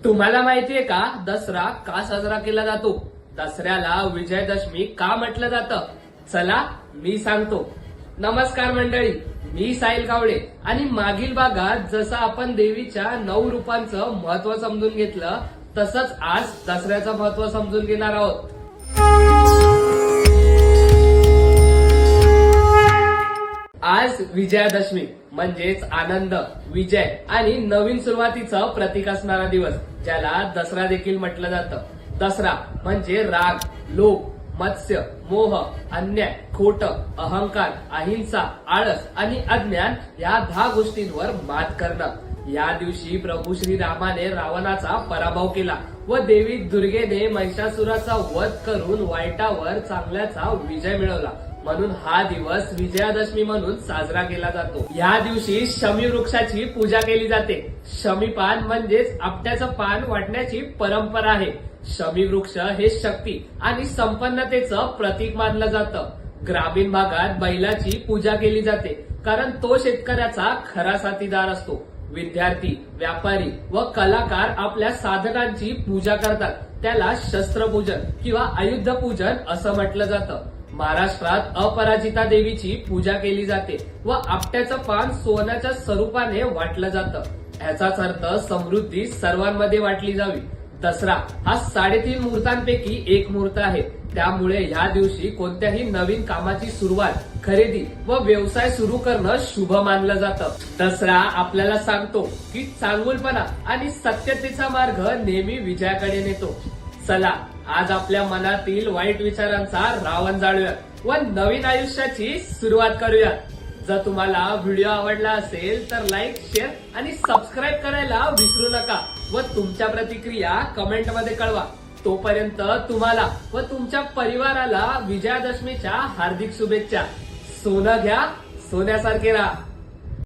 तुम्हाला माहितीये का दसरा का साजरा केला जातो? दसऱ्याला विजयादशमी का म्हटलं जातं? चला मी सांगतो. नमस्कार मंडळी, मी साहिल कावळे आणि मागील भागात जसं आपण देवीच्या 9 रूपांचं महत्व समजून घेतलं तसंच आज दसऱ्याचं महत्व समजून घेणार आहोत. आज विजयादशमी म्हणजेच आनंद, विजय आणि नवीन सुरुवातीचं प्रतीक असणारा दिवस, ज्याला दसरा देखील म्हटलं जातं. दसरा म्हणजे राग, लोभ, मत्स्य, मोह, अन्याय, खोट, अहंकार, अहिंसा, आळस आणि अज्ञान या 10 गोष्टींवर मात करणं. या दिवशी प्रभू श्रीरामाने रावणाचा पराभव केला व देवी दुर्गेने महिषासुराचा वध करून वाईटावर चांगल्याचा विजय मिळवला. म्हणून हा दिवस विजयादशमी म्हणून साजरा केला जातो. या दिवशी शमी वृक्षाची पूजा केली जाते. शमी पान म्हणजेच आपट्याचं पान वाटण्याची परंपरा आहे. शमी वृक्ष हे शक्ती आणि संपन्नतेचं प्रतीक मानलं जातं. ग्रामीण भागात बैलाची पूजा केली जाते, कारण तो शेतकऱ्याचा खरा साथीदार असतो. विद्यार्थी, व्यापारी व कलाकार आपल्या साधनांची पूजा करतात. त्याला शस्त्रपूजन किंवा आयुध पूजन असं म्हटलं जातं. महाराष्ट्रात अपराजिता देवीची पूजा केली जाते व आपट्याचं पान सोन्याच्या स्वरूपाने वाटलं जातं. याचाच अर्थ समृद्धी सर्वांमध्ये वाटली जावी. दसरा हा 3.5 मुहूर्तांपैकी एक मुहूर्त आहे. त्यामुळे या दिवशी कोणत्याही नवीन कामाची सुरुवात, खरेदी व व्यवसाय सुरू करणं शुभ मानलं जातं. दसरा आपल्याला सांगतो की चांगुलपणा आणि सत्यतेचा मार्ग नेहमी विजयाकडे नेतो. चला आज आपल्या मनातील वाईट विचारांचा रावण जाळूया व नवीन आयुष्याची सुरुवात करूया. जर तुम्हाला व्हिडिओ आवडला असेल तर लाईक, शेअर आणि सबस्क्राईब करायला विसरू नका व तुमच्या प्रतिक्रिया कमेंट मध्ये कळवा. तोपर्यंत तुम्हाला व तुमच्या परिवाराला विजयादशमीच्या हार्दिक शुभेच्छा. सोनं घ्या, सोन्यासारखे राहा.